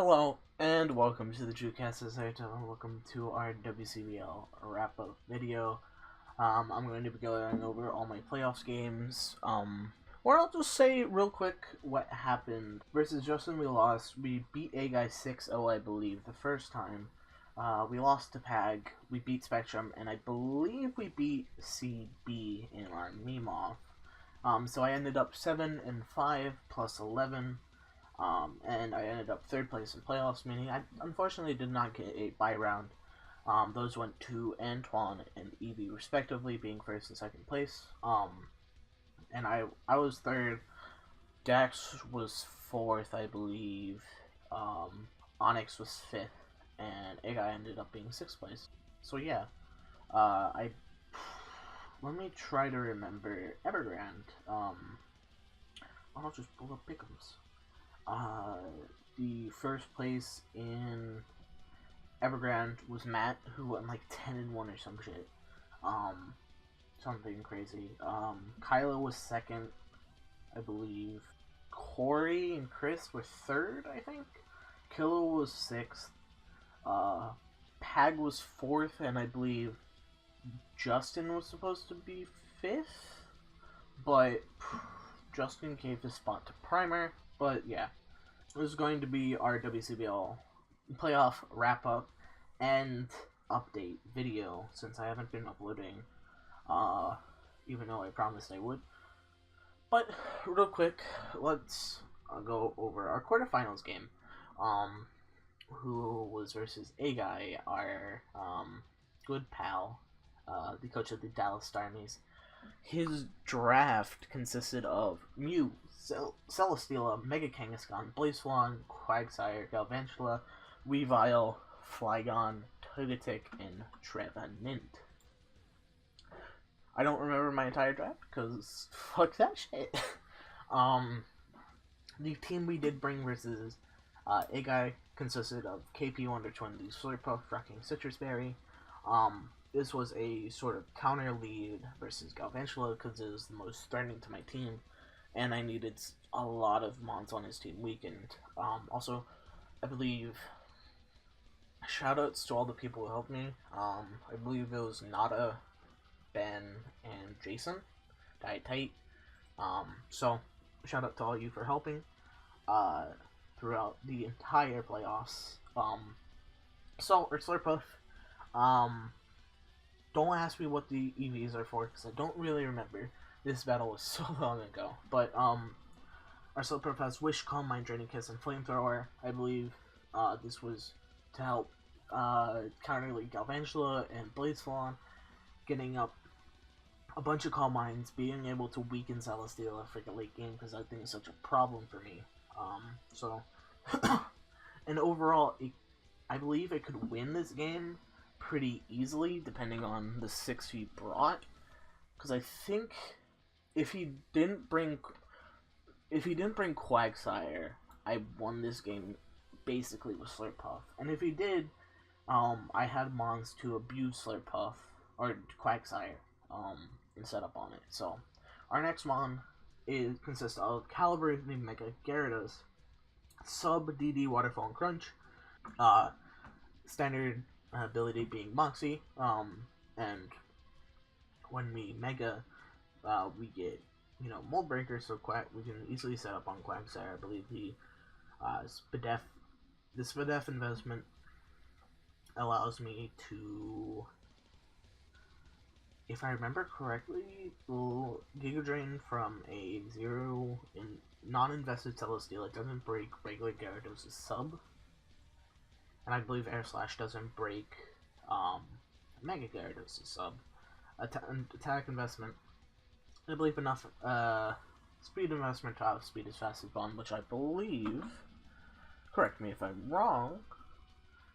Hello, and welcome to the Chucast. This is Hartou. Welcome to our WCBL wrap-up video. I'm going to be going over all my playoffs games. Or I'll just say real quick what happened. Versus Justin, we lost. We beat Aguy 6-0, I believe, the first time. We lost to Pag. We beat Spectrum, and I believe we beat CB in our meme-off. So I ended up 7-5 plus 11. And I ended up third place in playoffs, meaning I unfortunately did not get a bye round. Those went to Antoin and Aguy respectively, being first and second place. And I was third. Dax was fourth, I believe. Onyx was fifth, and Aguy ended up being sixth place. So yeah, let me try to remember Evergrande. I'll just pull up pick'ems. The first place in Evergrande was Matt, who went like 10-1 or some shit. Something crazy. Kyla was second, I believe. Corey and Chris were third, I think. Killa was sixth. Pag was fourth, and I believe Justin was supposed to be fifth, but Justin gave his spot to Primer. But yeah, this is going to be our WCBL playoff wrap-up and update video, since I haven't been uploading, even though I promised I would. But real quick, let's go over our quarterfinals game, who was versus Aguy, our good pal, the coach of the Dallas Starmies. His draft consisted of Mew, Celesteela, Mega Kangaskhan, Blazeflon, Quagsire, Galvantula, Weavile, Flygon, Togetic, and Trevenant. I don't remember my entire draft, because fuck that shit. The team we did bring versus Aguy consisted of KP Wonder Twin, the Slurpuff, rocking Citrus Berry. This was a sort of counter lead versus Galvantula because it was the most threatening to my team, and I needed a lot of mons on his team weakened. Also, I believe, shoutouts to all the people who helped me. I believe it was Nada, Ben, and Jason. Died tight. So, shout out to all you for helping throughout the entire playoffs. Slurpuff. Don't ask me what the EVs are for, because I don't really remember. This battle was so long ago. But, our Slurpuff has Wish, Calm Mind, Draining Kiss, and Flamethrower. I believe, this was to help, counter like Galvantula and Blazeflon, getting up a bunch of Calm Minds, being able to weaken Celesteela for the late game, because that thing is such a problem for me. And overall, I believe it could win this game pretty easily, depending on the 6 he brought, because I think if he didn't bring Quagsire, I won this game basically with Slurpuff, and if he did, I had mons to abuse Slurpuff or Quagsire and set up on it. So our next mon consists of Caliber, the Mega Gyarados, Sub, DD, Waterfall, and Crunch, standard ability being Moxie, and when we Mega, we get, Mold Breaker, so we can easily set up on Quagsire. I believe the Spadef investment allows me to, if I remember correctly, Giga Drain from a 0 in non-invested Celesteela. It doesn't break regular Gyarados' sub. And I believe Air Slash doesn't break Mega Gyarados' sub. Attack investment. I believe enough speed investment to outspeed his fastest bond, which I believe, correct me if I'm wrong,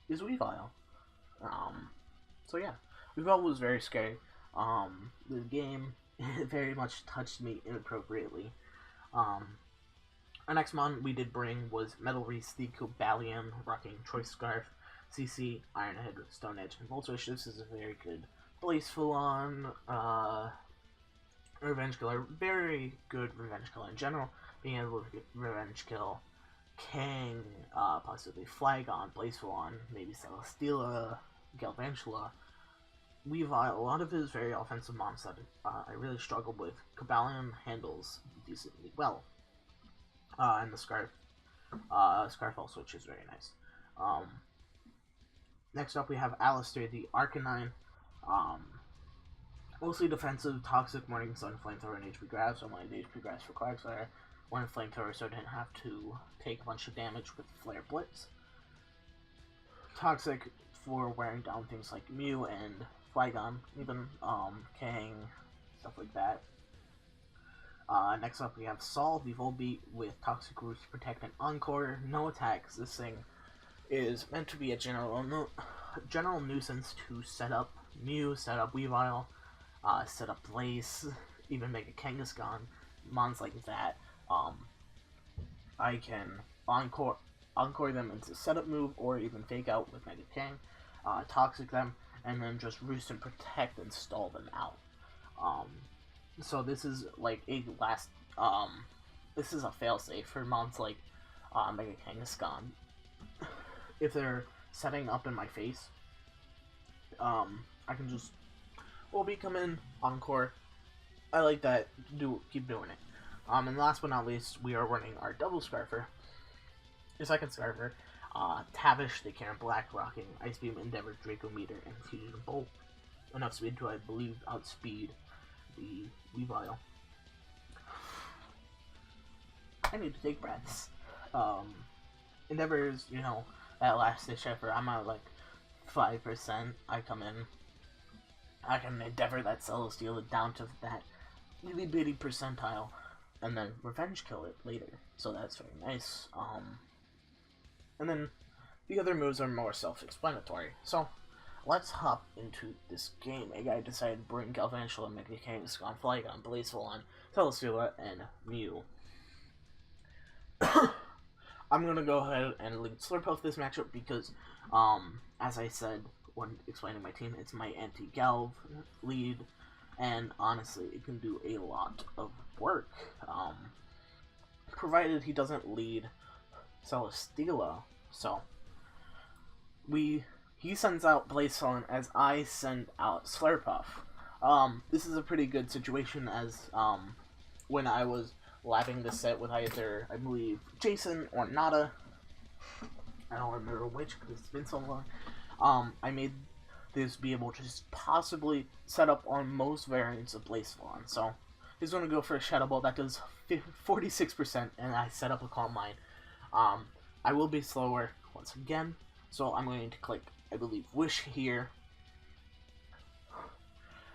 is Weavile. So yeah, Weavile was very scary. The game very much touched me inappropriately. Our next mon we did bring was Metal Reese, the Cobalion, rocking Choice Scarf, CC, Ironhead, Stone Edge, and Voltwish. This is a very good Blazeflon, Revenge Killer. Very good Revenge Killer in general. Being able to get Revenge Kill Kang, possibly Flygon, Blazewalon, maybe Celesteela, Galvantula, Weavile. A lot of his very offensive mons that I really struggled with. Cobalion handles decently well. And the Scarf also, which is very nice. Next up we have Alistair, the Arcanine. Mostly defensive, Toxic, Morning Sun, Flamethrower, and HP Grab, so I'm going to HP Grabs for Quagsire. One Flamethrower, so I didn't have to take a bunch of damage with Flare Blitz. Toxic for wearing down things like Mew and Flygon, even Kang, stuff like that. Next up we have Sol, the Volbeat with Toxic Roots, Protect, and Encore. No attacks. This thing is meant to be a general nuisance to set up Mew, set up Weavile, set up Blaze, even make a Kangaskhan, mons like that. I can encore them into setup move, or even fake out with Mega Kang, Toxic them, and then just Roost and Protect and stall them out. So this is like a last, this is a failsafe for mons like Mega Kangaskhan. If they're setting up in my face, I can just come in, encore. I like that. Keep doing it. And last but not least, we are running our double Scarfer. Your second Scarfer, Tavish, the Karen Black, rocking Ice Beam, Endeavor, Draco Meter, and Fusion Bolt. Enough speed to, I believe, outspeed the Weavile. I need to take breaths. Endeavor's, that last ditch effort. I'm at like 5%. I come in. I can Endeavor that Celesteela down to that really bitty percentile, and then revenge kill it later. So that's very nice. And then the other moves are more self-explanatory. So let's hop into this game. Aguy decided to bring Galvantula, Mega Kangaskhan, Flygon, Blazewalon, Celesteela, and Mew. I'm gonna go ahead and lead Slurpuff this matchup because, as I said when explaining my team, it's my anti-Galv lead, and honestly, it can do a lot of work, provided he doesn't lead Celesteela. So he sends out Blazewalon as I send out Slurpuff. This is a pretty good situation, as when I was labbing this set with either, I believe, Jason or Nada. I don't remember which because it's been so long. I made this be able to just possibly set up on most variants of Blazewalon. So he's going to go for a Shadow Ball that does 46%, and I set up a Calm Mind. I will be slower once again, so I'm going to click, I believe, Wish here.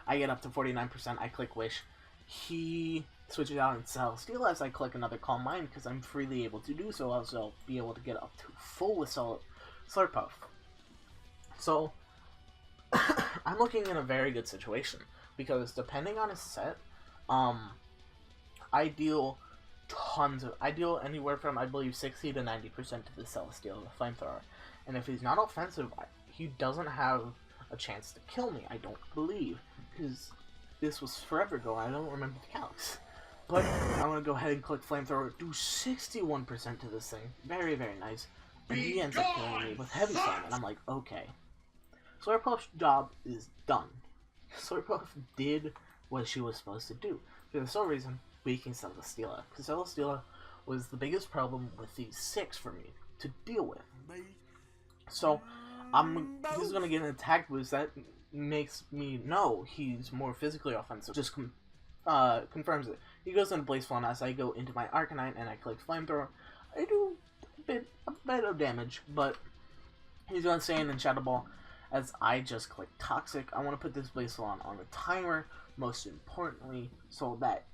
I get up to 49%, I click Wish. He switches out and Celesteela as I click another Calm Mind because I'm freely able to do so. I'll be able to get up to full with Slurpuff. So I'm looking in a very good situation because depending on his set, I deal anywhere from, I believe, 60 to 90% to the Celesteela, the Flamethrower. And if he's not offensive, he doesn't have a chance to kill me, I don't believe, because this was forever ago. I don't remember the calcs. But I'm going to go ahead and click Flamethrower, do 61% to this thing. Very, very nice. And he ends up killing me with Heavy Slam, and I'm like, okay. Slurpuff's job is done. Slurpuff did what she was supposed to do. For some reason, weakening Celesteela. Because Celesteela was the biggest problem with these 6 for me to deal with. So, he's going to get an attack boost that makes me know he's more physically offensive. Just confirms it. He goes into Blazewalon as I go into my Arcanine and I click Flamethrower. I do a bit of damage, but he's going to stay in Shadow Ball as I just click Toxic. I want to put this Blazewalon on the timer, most importantly, so that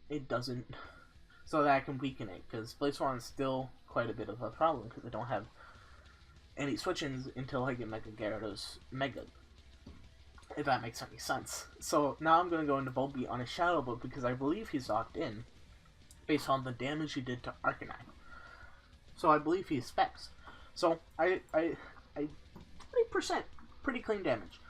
it doesn't, so that I can weaken it, because Blazewalon is still quite a bit of a problem because I don't have any switch-ins until I get Mega Gyarados Mega, if that makes any sense. So now I'm going to go into Volbeat on a Shadow Ball because I believe he's locked in based on the damage he did to Arcanine. So I believe he's specs. So I 20%, pretty clean damage.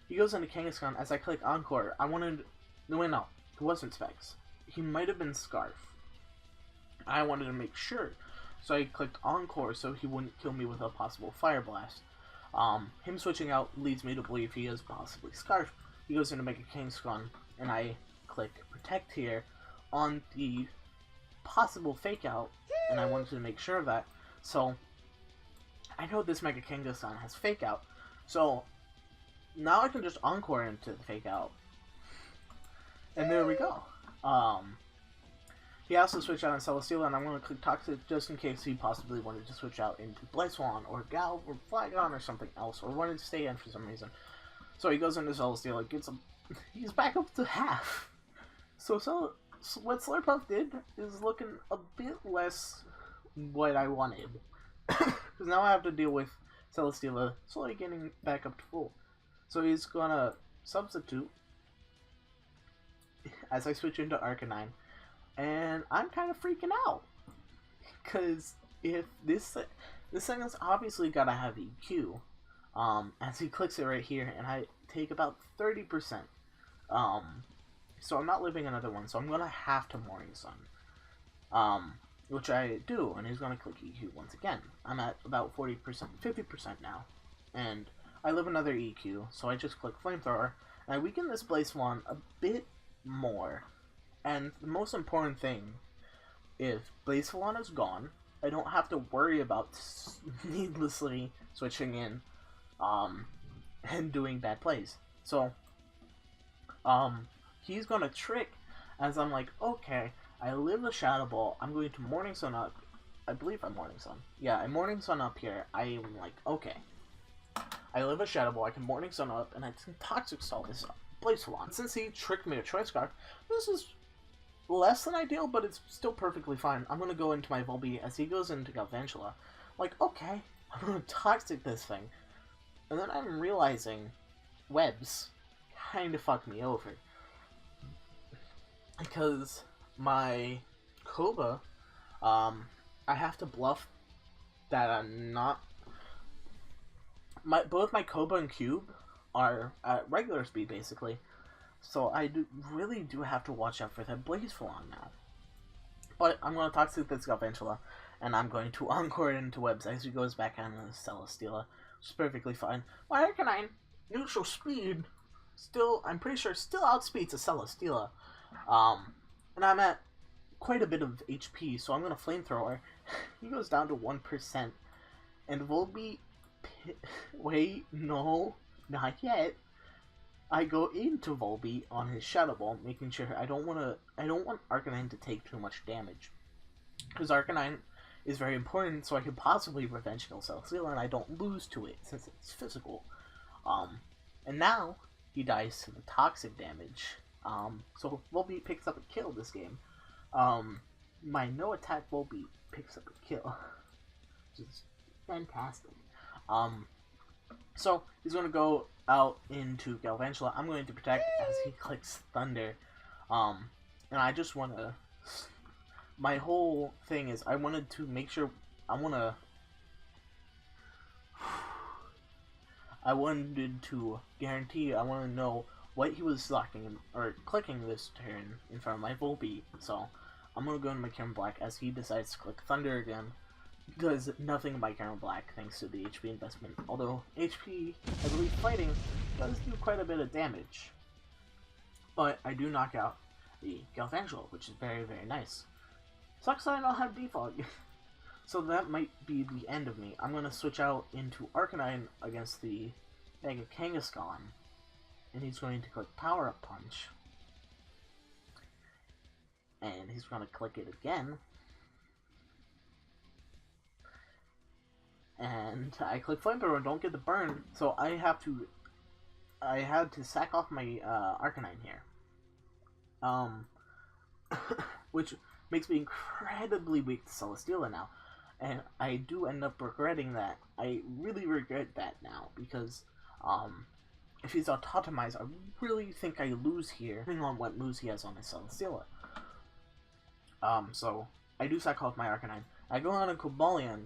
He goes into Kangaskhan as I click Encore. I wanted, no, it wasn't specs. He might have been Scarf. I wanted to make sure. So I clicked Encore so he wouldn't kill me with a possible Fire Blast. Him switching out leads me to believe he is possibly Scarf. He goes in to make a King's Gun, and I click Protect here on the possible Fake Out, and I wanted to make sure of that. So I know this Mega King's Gun has Fake Out, so now I can just Encore into the Fake Out. And there we go. He also switched out on Celesteela, and I'm going to click Toxic just in case he possibly wanted to switch out into Blytheswan or Gal or Flygon or something else, or wanted to stay in for some reason. So he goes into Celesteela, gets him. He's back up to half. So what Slurpuff did is looking a bit less what I wanted. Because now I have to deal with Celesteela slowly getting back up to full. So he's going to substitute as I switch into Arcanine. And I'm kind of freaking out, because if this thing has obviously got to have EQ, as he clicks it right here, and I take about 30%, so I'm not living another one, so I'm going to have to Morning Sun, which I do, and he's going to click EQ once again. I'm at about 40%, 50% now, and I live another EQ, so I just click Flamethrower, and I weaken this Blytheswan a bit more. And the most important thing, if Blytheswan is gone, I don't have to worry about needlessly switching in and doing bad plays. So he's gonna trick, as I'm like, okay, I live a Shadow Ball, I'm going to Morning Sun up. I believe I'm Morning Sun. Yeah, I'm Morning Sun up here. I'm like, okay, I live a Shadow Ball, I can Morning Sun up, and I can Toxic Stall this Blytheswan. Since he tricked me with Choice Scarf, this is less than ideal, but it's still perfectly fine. I'm going to go into my Volbeat as he goes into Galvantula. Like, okay, I'm going to Toxic this thing. And then I'm realizing Webs kind of fucked me over. Because my Koba, I have to bluff that I'm not... Both my Koba and Cube are at regular speed, basically. So I really do have to watch out for that Blytheswan now. But I'm going to Toxic this Galvantula, and I'm going to Encore it into Webs as he goes back on the Celesteela, which is perfectly fine. My Arcanine, neutral speed, still, I'm pretty sure, still outspeeds a Celesteela. And I'm at quite a bit of HP, so I'm going to Flamethrower. He goes down to 1%, and Volbeat, wait, no, not yet. I go into Volbeat on his Shadow Ball, making sure I don't want Arcanine to take too much damage, because Arcanine is very important, so I could possibly Revenge Kill Celesteela, and I don't lose to it since it's physical. And now he dies to the toxic damage. So Volbeat picks up a kill this game. My no attack Volbeat picks up a kill, which is fantastic. So he's going to go out into Galvantula. I'm going to protect as he clicks Thunder. And I just want to... My whole thing is I wanted to make sure... I wanted to guarantee, I want to know what he was locking or clicking this turn in front of my Volbeat. So I'm going to go into my Cameron Black as he decides to click Thunder again. Does nothing in my Cameron Black thanks to the HP investment. Although HP, I believe fighting, does do quite a bit of damage. But I do knock out the Galvantula, which is very, very nice. Sucks that I don't have Defog. So that might be the end of me. I'm going to switch out into Arcanine against the Mega Kangaskhan. And he's going to click Power Up Punch. And he's going to click it again. And I click Flamethrower and don't get the burn, so I had to sack off my Arcanine here. Which makes me incredibly weak to Celesteela now. And I do end up regretting that. I really regret that now, because if he's autotomized, I really think I lose here, depending on what moves he has on his Celesteela. So I do sack off my Arcanine. I go on a Cobalion,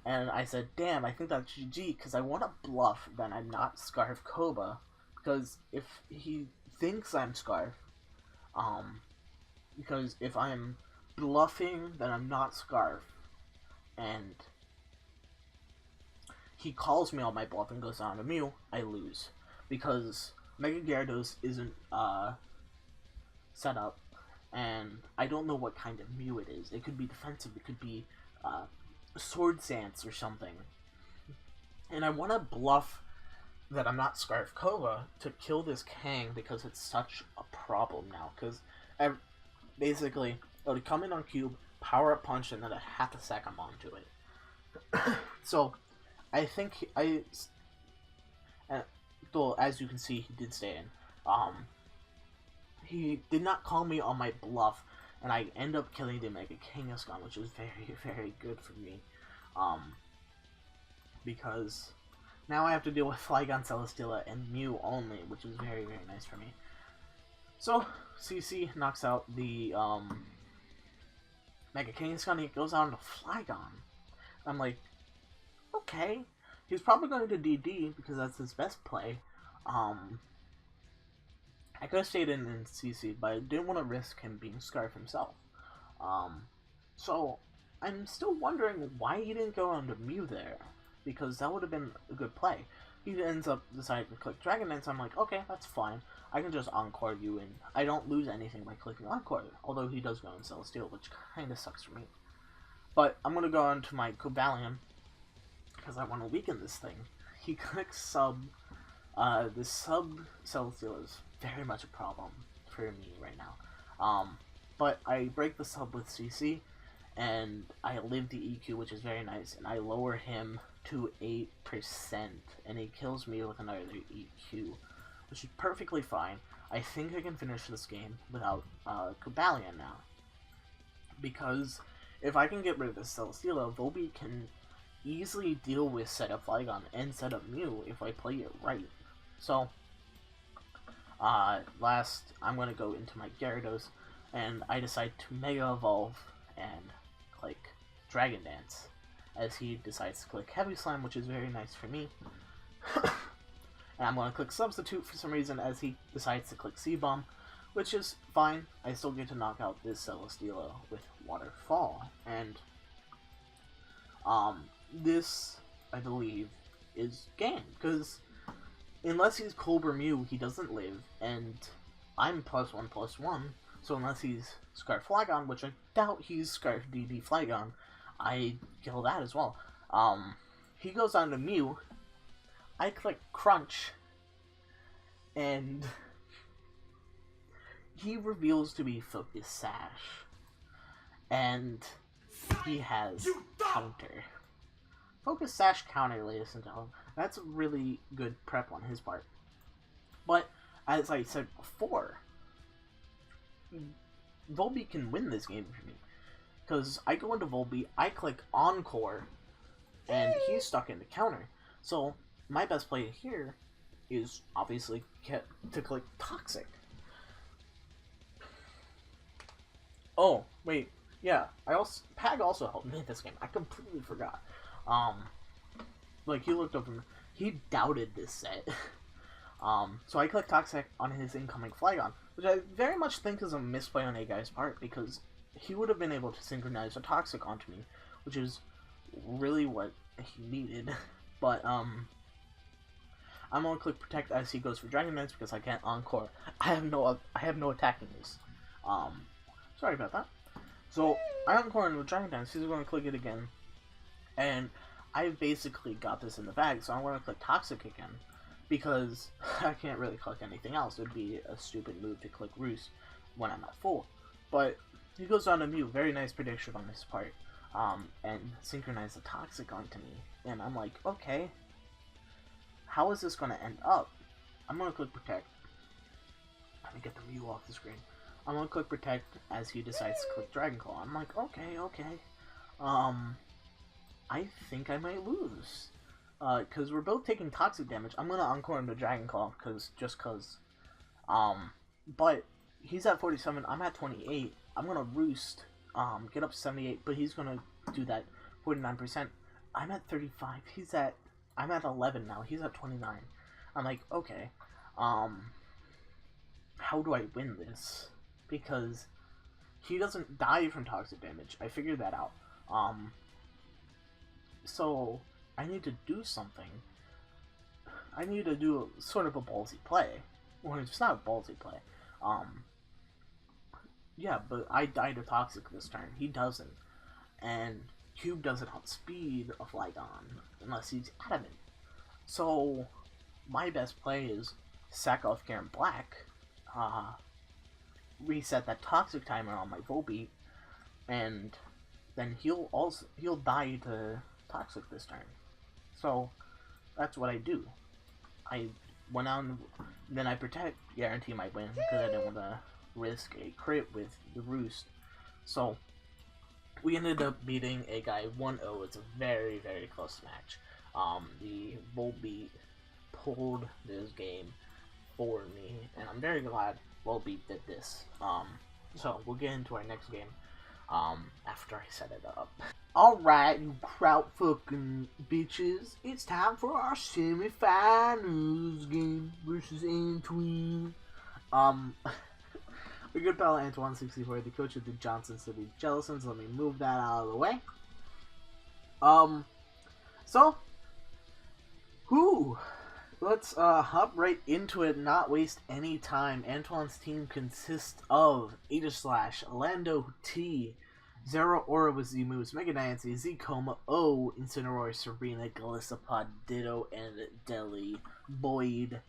and I said, damn, I think that's GG, because I want to bluff that I'm not Scarf Koba, because if he thinks I'm Scarf, because if I'm bluffing that I'm not Scarf, and he calls me on my bluff and goes down to Mew, I lose. Because Mega Gyarados isn't set up, and I don't know what kind of Mew it is. It could be defensive, it could be Sword Stance or something. And I want to bluff that I'm not Scarf Kova to kill this Kang because it's such a problem now. Because basically, it would come in on Cube, power up punch, and then a half a sec I'm onto it. So, I think though as you can see, he did stay in. He did not call me on my bluff, and I end up killing the Mega Kangaskhan, which is very, very good for me. Because now I have to deal with Flygon, Celesteela, and Mew only, which is very, very nice for me. So, CC knocks out the Mega Kangaskhan, he goes out into Flygon. I'm like, okay. He's probably going to DD because that's his best play. I could have stayed in CC, but I didn't want to risk him being Scarf himself. So, I'm still wondering why he didn't go on to Mew there, because that would have been a good play. He ends up deciding to click Dragon Dance. I'm like, okay, that's fine. I can just Encore you, and I don't lose anything by clicking Encore, although he does go in Celesteela, which kind of sucks for me. But I'm going to go on to my Cobalion, because I want to weaken this thing. He clicks Sub. The Sub Celesteela is very much a problem for me right now. But I break the Sub with CC, and I live the EQ, which is very nice, and I lower him to 8%, and he kills me with another EQ, which is perfectly fine. I think I can finish this game without Cobalion now, because if I can get rid of the Celesteela, Volbeat can easily deal with setup Flygon and setup Mew if I play it right. So, last, I'm going to go into my Gyarados, and I decide to Mega Evolve and click Dragon Dance, as he decides to click Heavy Slam, which is very nice for me. And I'm going to click Substitute for some reason, as he decides to click C-Bomb, which is fine. I still get to knock out this Celesteela with Waterfall, and this, I believe, is game, because unless he's Cobra Mew, he doesn't live, and I'm +1/+1, so unless he's Scarf Flygon, which I doubt he's Scarf DD Flygon, I kill that as well. He goes on to Mew, I click Crunch, and he reveals to be Focus Sash, and he has Counter. Focus Sash Counter, ladies and gentlemen. That's a really good prep on his part. But, as I said before, Volbeat can win this game for me. Because I go into Volbeat, I click Encore, and he's stuck in the counter. So, my best play here is obviously to click Toxic. Oh, wait. Yeah, Pag also helped me this game. I completely forgot. Like, he looked over, he doubted this set. So I clicked Toxic on his incoming Flygon, which I very much think is a misplay on Aguy's part, because he would have been able to synchronize a Toxic onto me, which is really what he needed. But, I'm gonna click Protect as he goes for Dragon Dance, because I can't Encore. I have no attacking moves. Sorry about that. So, I Encore with Dragon Dance, he's gonna click it again, and I basically got this in the bag, so I'm going to click Toxic again, because I can't really click anything else. It would be a stupid move to click Roost when I'm at full. But he goes on to Mew, very nice prediction on his part, and synchronize the Toxic onto me. And I'm like, okay, how is this going to end up? I'm going to click Protect. Let me get the Mew off the screen. I'm going to click Protect as he decides to click Dragon Claw. I'm like, okay. I think I might lose. Because we're both taking toxic damage. I'm going to Encore him to Dragon Claw, just cause. But he's at 47, I'm at 28. I'm going to Roost, get up to 78, but he's going to do that 49%. I'm at 35, I'm at 11 now, he's at 29. I'm like, okay, how do I win this? Because he doesn't die from toxic damage. I figured that out. So I need to do something. I need to do sort of a ballsy play. Well, it's not a ballsy play. Yeah, but I die to toxic this turn. He doesn't. And Cube does it on speed of Flygon, unless he's adamant. So my best play is sack off Garen Black, reset that toxic timer on my Volbeat, and then he'll die to toxic this turn. So that's what I do. I went out and then I protect, guarantee my win, because I didn't want to risk a crit with the Roost. So we ended up beating Aguy 1-0. It's a very, very close match. The Volbeat pulled this game for me, and I'm very glad Volbeat did this. So we'll get into our next game after I set it up. Alright, you kraut fucking bitches. It's time for our semifinals game versus Antoin. We good pal Antoin 64, the coach of the Johnson City Jellicents. Let me move that out of the way. Let's hop right into it, not waste any time. Antoin's team consists of Aegislash, Lando T, Zero Aura with Z moves, Mega Nancy, Z Coma, O, Incineroar, Serena, Galissapod, Ditto, and Deli Boyd.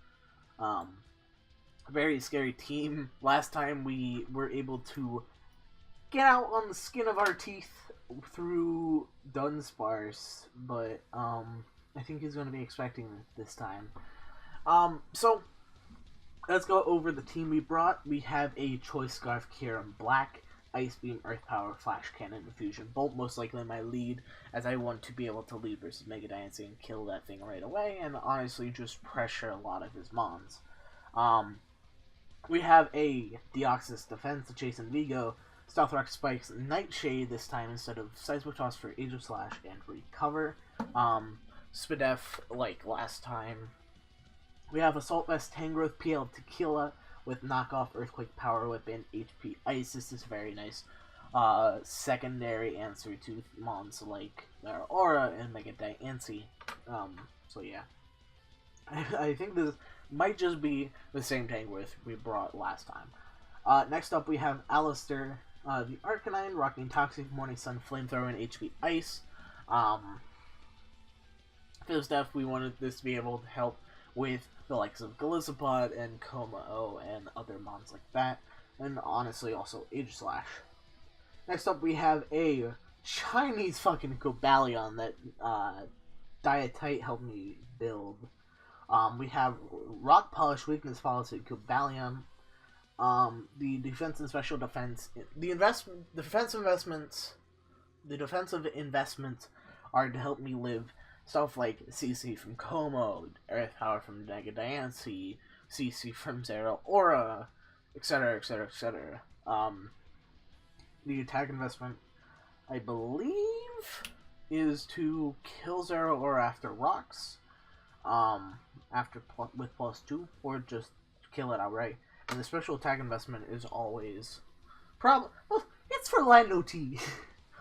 Very scary team. Last time we were able to get out on the skin of our teeth through Dunsparce, but I think he's going to be expecting this time. So let's go over the team we brought. We have a Choice Scarf, Kieran Black, Ice Beam, Earth Power, Flash Cannon, and Fusion Bolt. Most likely my lead, as I want to be able to lead versus Mega Dynasty and kill that thing right away, and honestly just pressure a lot of his mons. We have a Deoxys Defense, Jason Vigo, Stealth Rock Spikes, Nightshade this time instead of Seismic Toss for Aegislash and Recover. Spadef like last time. We have Assault Vest, Tangrowth, PL Tequila with Knockoff, Earthquake, Power Whip, and HP Ice. This is very nice. Secondary answer to mons like Aura and Mega Diancie. So yeah. I think this might just be the same Tangrowth we brought last time. Next up we have Alistair, the Arcanine, rocking Toxic, Morning Sun, Flamethrower, and HP Ice. Fizzdeath, we wanted this to be able to help with the likes of Galissapod and Coma-O and other mons like that, and honestly also Aegislash. Next up we have a Chinese fucking Cobalion that Diatite helped me build. We have Rock Polish, Weakness Policy, Cobalion. The defense and special defense, the defensive investments are to help me live. Stuff like CC from Como, Earth Power from Mega Diancie, CC from Zero Aura, etc., etc., etc. The attack investment, I believe, is to kill Zero Aura after rocks, with +2, or just kill it outright. And the special attack investment is always it's for Lando T.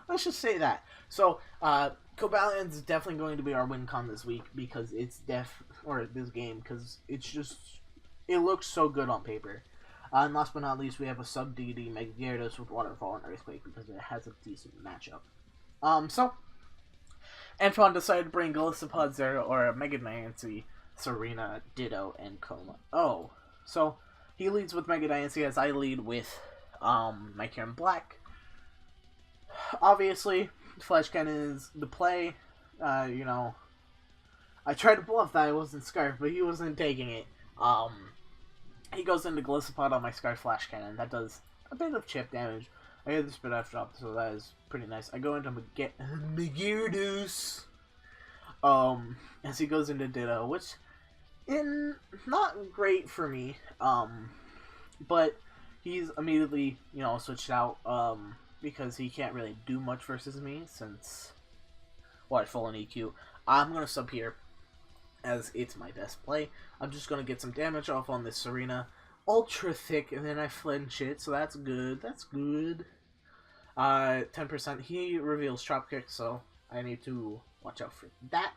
Let's just say that. So, Cobalion is definitely going to be our win con this week because it's this game because it looks so good on paper. And last but not least, we have a sub DD Mega Gyarados with Waterfall and Earthquake because it has a decent matchup. So Antoine decided to bring Galissapod, Zero or Mega Diancie, Serena, Ditto, and Coma-O. So he leads with Mega Diancie as I lead with my Kieran Black. Obviously, Flash Cannon is the play. I tried to bluff that I wasn't Scarf, but he wasn't taking it. He goes into Galissapod on my Scarf Flash Cannon. That does a bit of chip damage. I get the Spit F drop, so that is pretty nice. I go into Gyarados as he goes into Ditto, which not great for me. But he's immediately, switched out. Because he can't really do much versus me since full on EQ. I'm going to sub here as it's my best play. I'm just going to get some damage off on this Serena. Ultra thick, and then I flinch it, so that's good. That's good. 10%. He reveals drop kick, so I need to watch out for that.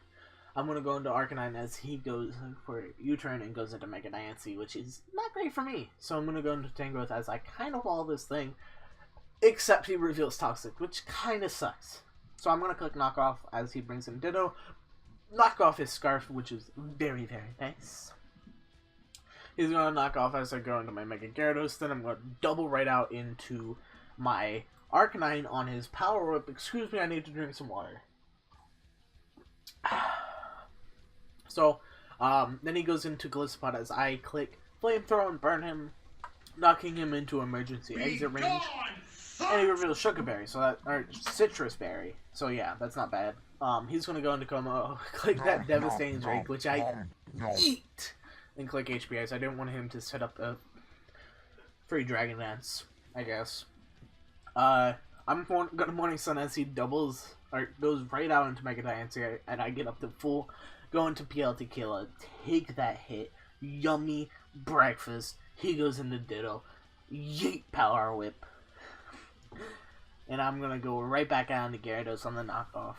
I'm gonna go into Arcanine as he goes for U-turn and goes into Mega Diancie, which is not great for me. So I'm gonna go into Tangrowth as I kind of wall this thing, except he reveals Toxic, which kind of sucks. So I'm gonna click Knock Off as he brings in Ditto. Knock off his Scarf, which is very, very nice. He's gonna knock off as I go into my Mega Gyarados. Then I'm gonna double right out into my Arcanine on his Power Whip. Excuse me, I need to drink some water. So, then he goes into Gliscopod as I click Flamethrower and burn him, knocking him into emergency exit range. And he reveals Sugar Berry, so that, or Citrus Berry. So yeah, that's not bad. He's gonna go into coma, click that Devastating Drake, which I eat, and click HP as I didn't want him to set up a free Dragon Dance, I guess. I'm gonna Morning Sun as he doubles, or goes right out into Mega Diancie, and I get up to full, go into PL Tequila, take that hit, yummy breakfast, he goes into Ditto, yeet Power Whip, and I'm gonna go right back out into Gyarados on the knockoff,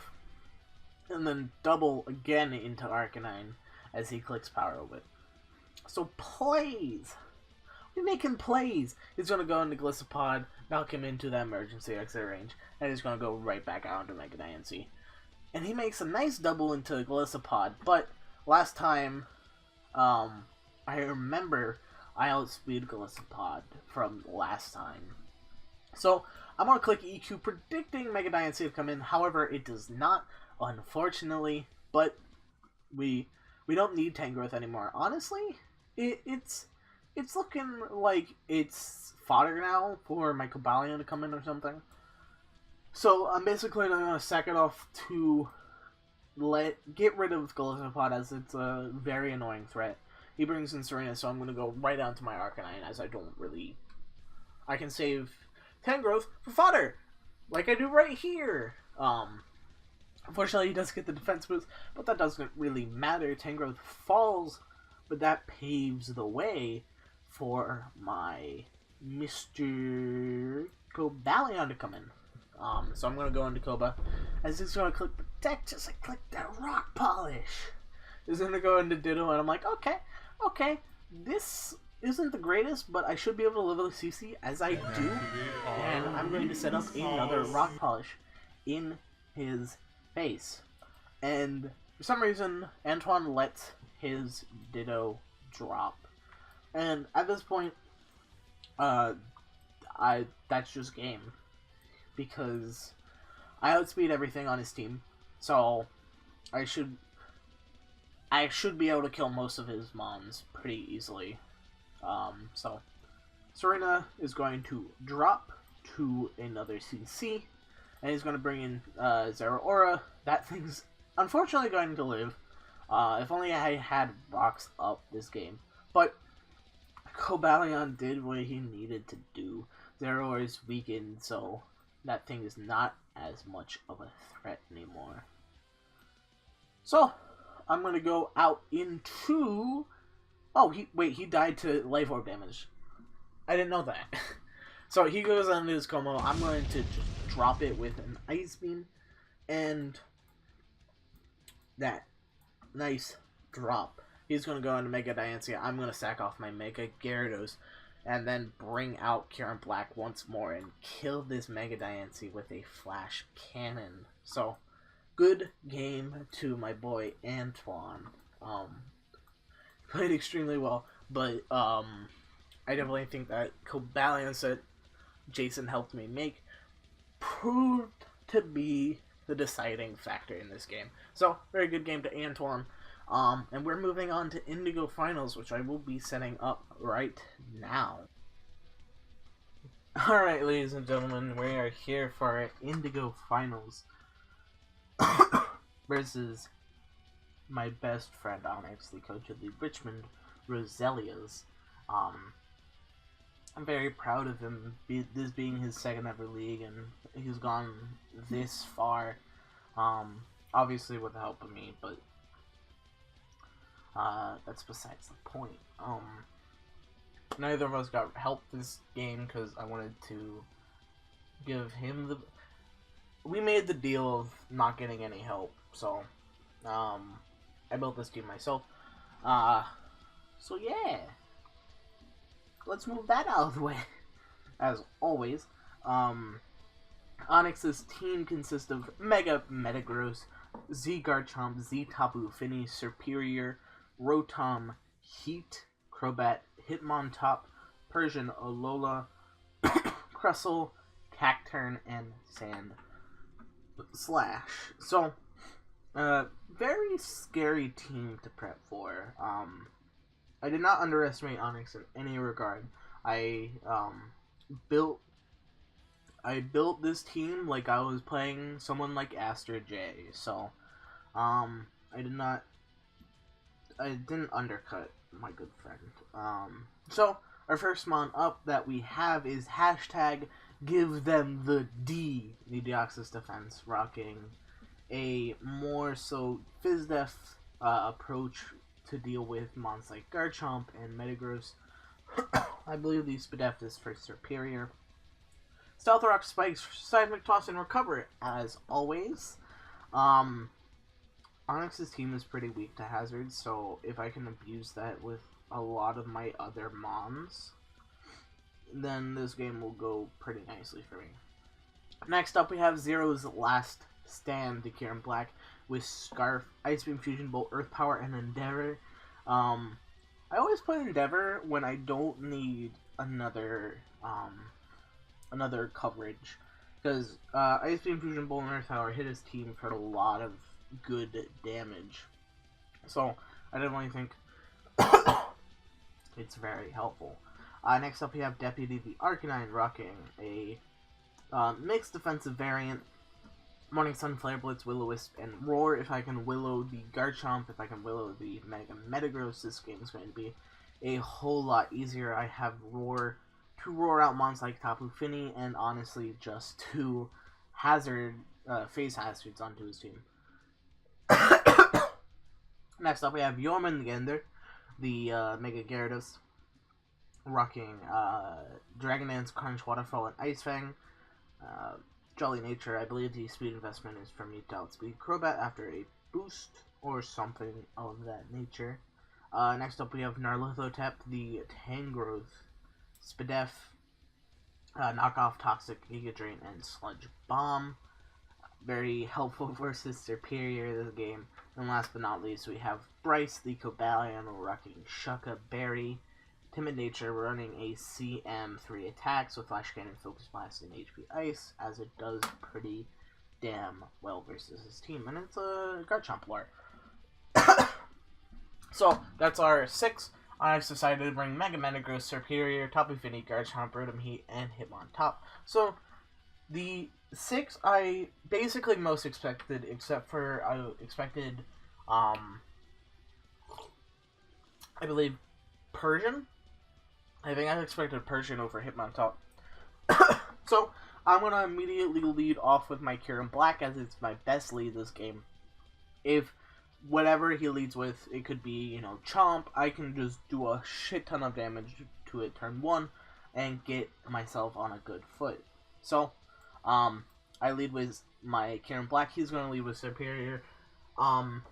and then double again into Arcanine as he clicks Power Whip. So plays! We're making plays! He's gonna go into Gliscopod, knock him into that emergency exit range, and he's gonna go right back out into Mega Diancie. And he makes a nice double into Gliscopod, but last time, I remember I outspeed Gliscopod from last time. So, I'm gonna click EQ, predicting Mega Diancie to come in. However, it does not, unfortunately, but we don't need Tangrowth anymore. Honestly, it's looking like it's fodder now for my Cobalion to come in or something. So I'm basically going to sack it off to get rid of Gliscopod as it's a very annoying threat. He brings in Serena, so I'm going to go right down to my Arcanine as I can save Tangrowth for fodder, like I do right here. Unfortunately, he does get the defense boost, but that doesn't really matter. Tangrowth falls, but that paves the way for my Mr. Cobalion to come in. So I'm going to go into Koba, as he's going to click Protect, just like click that Rock Polish. He's going to go into Ditto, and I'm like, okay, this isn't the greatest, but I should be able to level the CC as I do, and I'm going to set up another Rock Polish in his face. And for some reason, Antoin lets his Ditto drop. And at this point, that's just game. Because I outspeed everything on his team. So I should be able to kill most of his mons pretty easily. So Serena is going to drop to another CC. And he's going to bring in Zeraora. That thing's unfortunately going to live. If only I had rocks up this game. But Cobalion did what he needed to do. Zeraora is weakened, so that thing is not as much of a threat anymore. So, I'm going to go out into... Oh, he died to Life Orb damage. I didn't know that. So he goes into his Como. I'm going to just drop it with an Ice Beam. And that nice drop. He's going to go into Mega Diancie. I'm going to sack off my Mega Gyarados. And then bring out Kieran Black once more and kill this Mega Diancie with a Flash Cannon. So, good game to my boy Antoin. Played extremely well, but I definitely think that Cobalion that Jason helped me make proved to be the deciding factor in this game. So, very good game to Antoin. And we're moving on to Indigo Finals, which I will be setting up right now. Alright, ladies and gentlemen, we are here for our Indigo Finals versus my best friend Onyx, the coach of the Richmond Roselias. I'm very proud of him, this being his second ever league, and he's gone this far, obviously with the help of me, but that's besides the point. Neither of us got help this game because I wanted to give him the... We made the deal of not getting any help, so I built this team myself. So yeah, let's move that out of the way. As always, Onyx's team consists of Mega Metagross, Z Garchomp, Z Tapu Fini, Superior, Rotom, Heat, Crobat, Hitmontop, Persian, Alola, Crustle, Cacturn, and Sand Slash. So, very scary team to prep for. I did not underestimate Onyx in any regard. I built this team like I was playing someone like Aster J. So, I didn't undercut my good friend. So our first mon up that we have is hashtag give them the Deoxys defense, rocking a more so Fizdef approach to deal with mons like Garchomp and Metagross. I believe the Spadef is for Superior. Stealth Rock, Spikes, Seismic Toss, and Recover, as always. Onyx's team is pretty weak to hazards, so if I can abuse that with a lot of my other mons, then this game will go pretty nicely for me. Next up, we have Zero's Last Stand, the Kieran Black, with Scarf, Ice Beam, Fusion Bolt, Earth Power, and Endeavor. I always play Endeavor when I don't need another coverage, because Ice Beam, Fusion Bolt, and Earth Power hit his team for a lot of good damage. So I definitely think it's very helpful. Next up, we have Deputy the Arcanine, rocking a mixed defensive variant. Morning Sun, Flare Blitz, Will-O-Wisp, and Roar. If I can Willow the Garchomp, if I can Willow the Mega Metagross, this game is going to be a whole lot easier. I have Roar to roar out mons like Tapu Fini, and honestly just to phase hazards onto his team. Next up, we have Jormungandr, the Mega Gyarados, rocking Dragon Dance, Crunch, Waterfall, and Ice Fang. Jolly Nature, I believe the speed investment is for me to outspeed Crobat after a boost or something of that nature. Next up, we have Narlithotep, the Tangrowth, Spadef, Knockoff, Toxic, Giga Drain, and Sludge Bomb. Very helpful versus Superior this game. And last but not least, we have Bryce, the Cobalion, rocking Shucka Berry. Timid Nature, running a CM3 attacks with Flash Cannon, Focus Blast, and HP Ice, as it does pretty damn well versus his team. And it's a Garchomp lore. So, that's our 6. Onyx decided to bring Mega Metagross, Superior, Tapu Fini, Garchomp, Rotom Heat, and Hitmontop. So, the 6 I basically most expected, except for I expected, I believe, Persian. I think I expected Persian over Hitmontop. So, I'm going to immediately lead off with my Kieran Black, as it's my best lead this game. If whatever he leads with, it could be, Chomp, I can just do a shit ton of damage to it turn 1 and get myself on a good foot. So, I lead with my Kieran Black. He's going to lead with Superior. I'm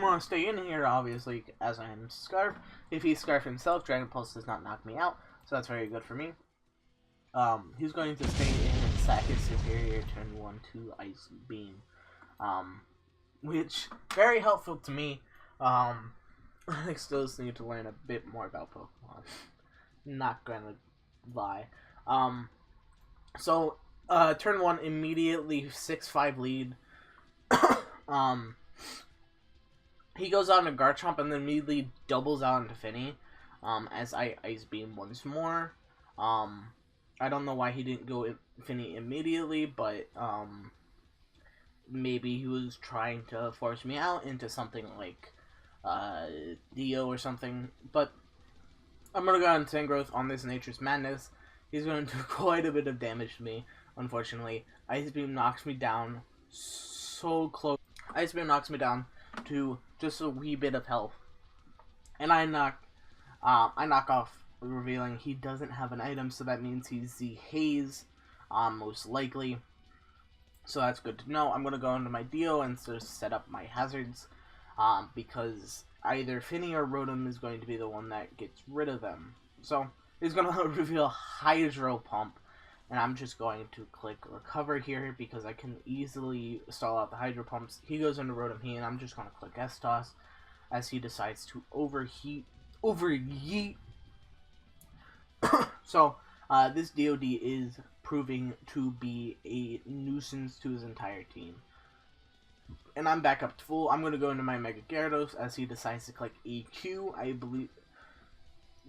going to stay in here, obviously, as I am Scarf. If he's Scarf himself, Dragon Pulse does not knock me out, so that's very good for me. He's going to stay in and sack his Superior, turn 1 to Ice Beam. Which, very helpful to me. I still need to learn a bit more about Pokemon. Not gonna lie. So, turn 1, immediately 6-5 lead. He goes out into Garchomp and then immediately doubles out into Fini, as I Ice Beam once more. I don't know why he didn't go Fini immediately, but, maybe he was trying to force me out into something like, Dio or something, but I'm gonna go on Tangrowth on this Nature's Madness. He's going to do quite a bit of damage to me, unfortunately. Ice Beam knocks me down so close. Ice Beam knocks me down to just a wee bit of health. And I knock off revealing he doesn't have an item, so that means he's the Haze, most likely. So that's good to know. I'm going to go into my deal and sort of set up my hazards, because either Finny or Rotom is going to be the one that gets rid of them. So he's going to reveal Hydro Pump, and I'm just going to click Recover here because I can easily stall out the Hydro Pumps. He goes into Rotom Heat, and I'm just going to click S-Toss as he decides to overyeet. So this DOD is proving to be a nuisance to his entire team. And I'm back up to full. I'm going to go into my Mega Gyarados as he decides to click EQ, I believe,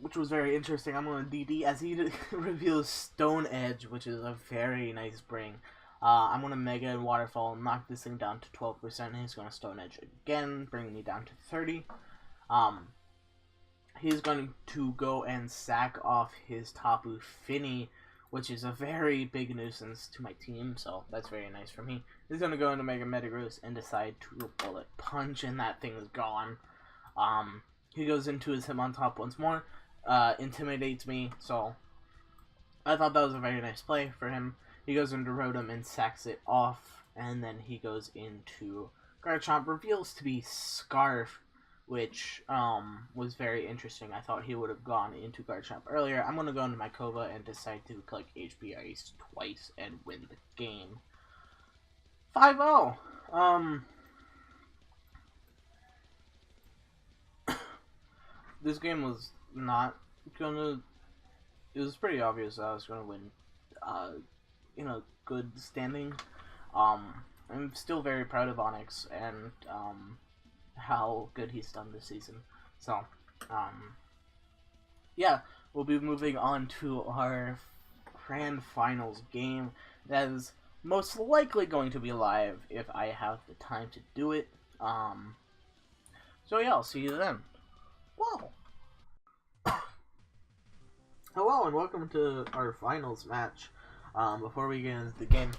which was very interesting. I'm going to DD as he reveals Stone Edge, which is a very nice bring. I'm going to Mega and Waterfall and knock this thing down to 12%, and he's going to Stone Edge again, bringing me down to 30. He's going to go and sack off his Tapu Fini, which is a very big nuisance to my team, so that's very nice for me. He's going to go into Mega Metagross and decide to Bullet Punch, and that thing is gone. He goes into his Hitmontop once more, intimidates me, so I thought that was a very nice play for him. He goes into Rotom and sacks it off, and then he goes into Garchomp, reveals to be Scarf, which was very interesting. I thought he would have gone into Garchomp earlier. I'm going to go into my Kova and decide to click HP Ice twice and win the game. 5-0. This game was not gonna... It was pretty obvious that I was going to win in a good standing. I'm still very proud of Onyx and how good he's done this season. So, yeah, we'll be moving on to our Grandfinals game that is most likely going to be live if I have the time to do it. So yeah, I'll see you then. Whoa! Hello and welcome to our finals match. Before we get into the game,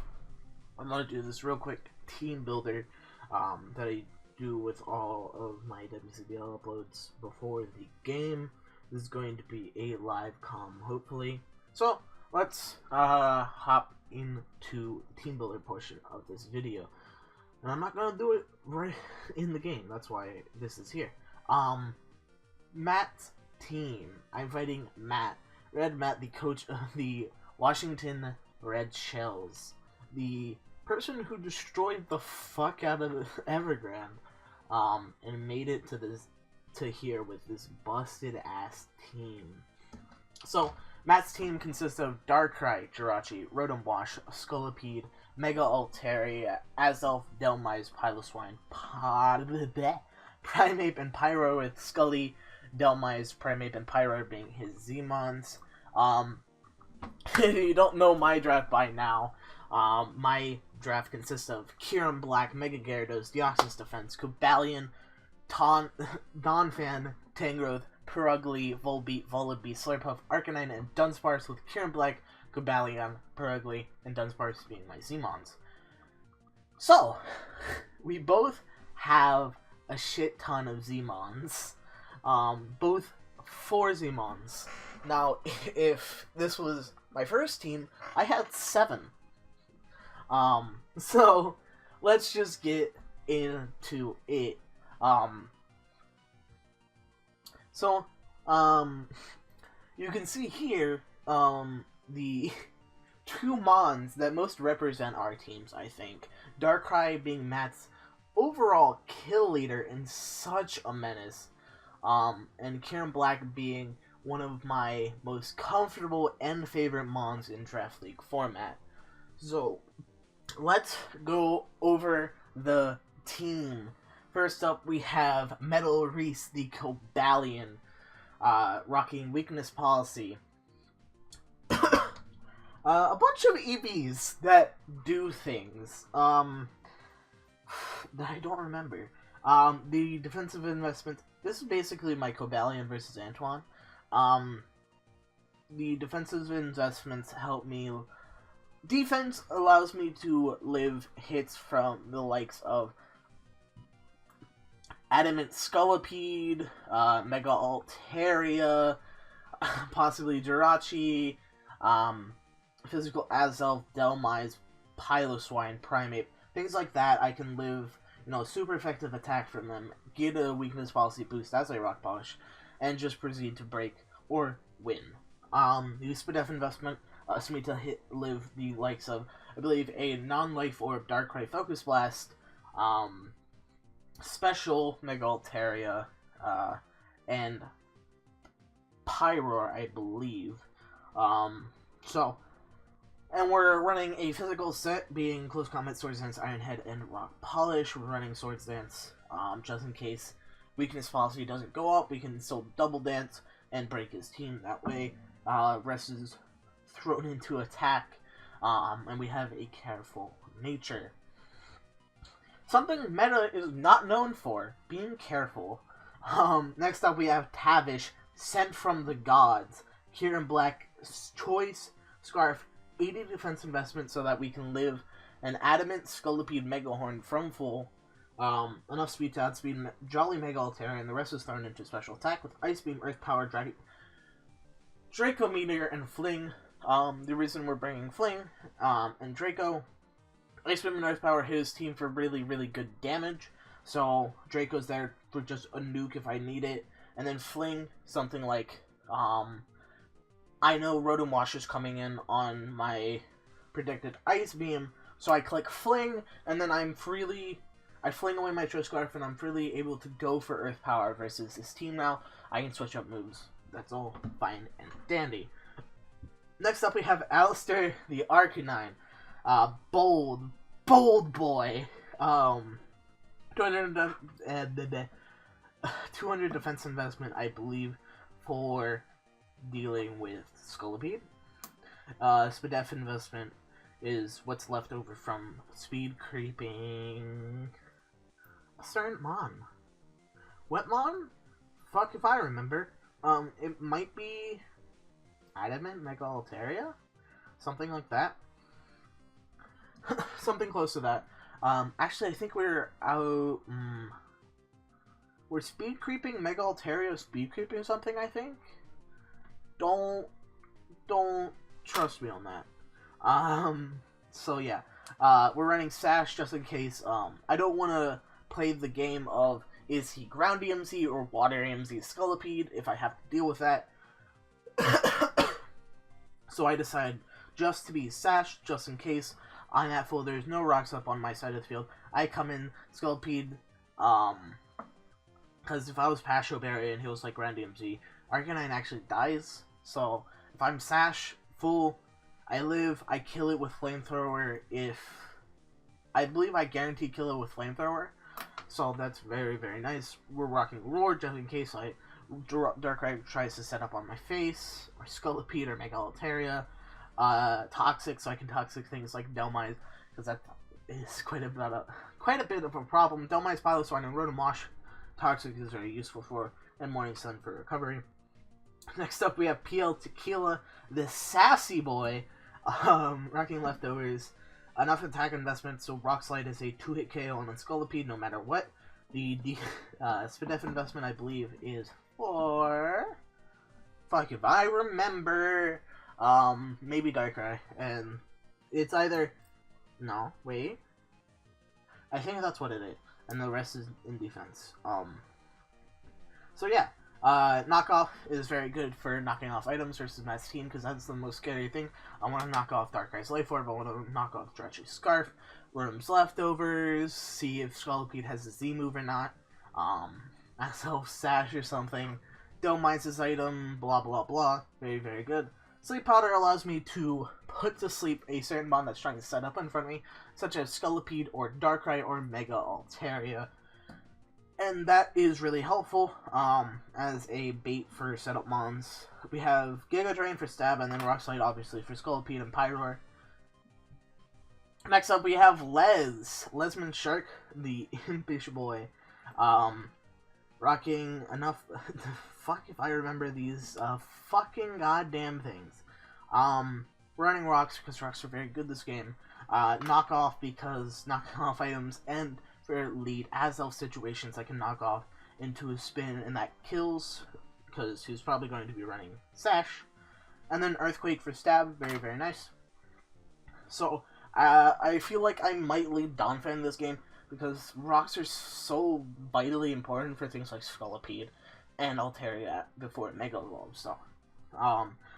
I'm going to do this real quick team builder that I do with all of my WCBL uploads before the game. This is going to be a live comm, hopefully. So, let's hop into the team builder portion of this video. And I'm not going to do it right in the game, that's why this is here. Matt's team. I'm fighting Matt. Red Matt, the coach of the Washington Red Shells. The person who destroyed the fuck out of Evergrande. And made it to here with this busted ass team. So Matt's team consists of Darkrai, Jirachi, Rotom Wash, Scolipede, Mega Altaria, Azelf, Delmise, Piloswine, Primeape, and Pyro, with Scully, Delmise, Primeape, and Pyro being his Zmons. If you don't know my draft by now, my draft consists of Kyurem Black, Mega Gyarados, Deoxys Defense, Cobalion, Donphan, Tangrowth, Purugly, Volbeat, Vullaby, Slurpuff, Arcanine, and Dunsparce, with Kyurem Black, Cobalion, Purugly, and Dunsparce being my Zmons. So, we both have a shit ton of Zmons. Both 4 Zmons. Now, if this was my first team, I had 7. So, let's just get into it. You can see here, the 2 Mons that most represent our teams, I think. Darkrai being Matt's overall kill leader and such a menace. And Kyurem Black being one of my most comfortable and favorite Mons in Draft League format. So, let's go over the team. First up, we have Metal Reese, the Cobalion, rocking Weakness Policy. A bunch of EVs that do things, that I don't remember. The defensive investment, this is basically my Cobalion versus Antoin. The defensive investments help me. Defense allows me to live hits from the likes of Adamant Scolipede, Mega Altaria, possibly Jirachi, physical Azelf, Delmise, Piloswine, Primate, things like that. I can live, super effective attack from them, get a weakness policy boost as a Rock Polish, and just proceed to break or win. Use Spadef investment allows me to live the likes of, I believe, a non-life orb, Darkrai Focus Blast, special Mega Altaria, and Pyroar, I believe. And we're running a physical set, being Close Combat, Swords Dance, Iron Head, and Rock Polish. We're running Swords Dance, just in case weakness policy doesn't go up, we can still double dance and break his team that way. Rest is thrown into attack, and we have a careful nature. Something meta is not known for, being careful. Next up we have Tavish, Sent from the Gods. Kieran Black, Choice, Scarf, 80 defense investment so that we can live an Adamant Scolipede Megahorn from full. Enough speed to outspeed Jolly Mega Altaria, and the rest is thrown into special attack with Ice Beam, Earth Power, Draco Meteor, and Fling. The reason we're bringing Fling and Draco, Ice Beam and Earth Power hit his team for really, really good damage. So Draco's there for just a nuke if I need it. And then Fling, something like, I know Rotom Wash is coming in on my predicted Ice Beam, so I click Fling, and then I fling away my Choice Scarf, and I'm freely able to go for Earth Power versus this team now. I can switch up moves. That's all fine and dandy. Next up we have Alistair the Arcanine. Bold boy. 200 defense investment, I believe, for dealing with Scolipede. Spadef investment is what's left over from speed creeping a certain Mon. What Mon? Fuck if I remember. It might be Adamant Mega Altaria? Something like that. Something close to that. Actually, I think we're out... we're speed creeping Mega Altaria, speed creeping something, I think? Don't trust me on that. So yeah. We're running Sash just in case. I don't want to play the game of, is he Ground EMZ or Water EMZ Scolipede, if I have to deal with that. So I decide just to be Sash, just in case I'm at full, there's no rocks up on my side of the field. I come in Scolipede, because if I was Pasho Berry and he was like Ground EMZ, Arcanine actually dies. So if I'm Sash, full, I live, I kill it with Flamethrower. I believe I guarantee kill it with Flamethrower. So that's very, very nice. We're rocking Roar just in case Darkrai tries to set up on my face, or Scolipede, or Mega Altaria. Toxic, so I can Toxic things like Delmise, because that is quite a bit of a problem. Delmise, Piloswine, and Rotom Wash. Toxic is very useful for, and Morning Sun for recovery. Next up we have PL Tequila, the sassy boy, rocking Leftovers. Enough attack investment, so Rock Slide is a 2-hit KO on Scolipede no matter what. The Spadef investment, I believe, is for... Fuck if I remember... maybe Darkrai, and it's either... No, wait. I think that's what it is, and the rest is in defense. So yeah. Knockoff is very good for knocking off items versus Matt's team, because that's the most scary thing. I want to knock off Darkrai's Life Orb, I want to knock off Jirachi's Scarf, Rotom's Leftovers, see if Scolipede has a Z move or not, myself Sash or something, Delmise's item, blah blah blah, very very good. Sleep Powder allows me to put to sleep a certain Mon that's trying to set up in front of me, such as Scolipede or Darkrai or Mega Altaria. And that is really helpful as a bait for setup Mons. We have Giga Drain for Stab, and then Rock Slide obviously for Scolipede and Pyroar. Next up we have Lesman Shark, the impish boy. Rocking enough... Fuck if I remember these fucking goddamn things. Running Rocks because Rocks are very good this game. Knockoff because knocking off items, and for lead Azelf situations I can knock off into a spin, and that kills because he's probably going to be running Sash. And then Earthquake for stab, very, very nice. So, I feel like I might lead Donphan this game, because rocks are so vitally important for things like Scolipede and Altaria before it Mega Evolves. So,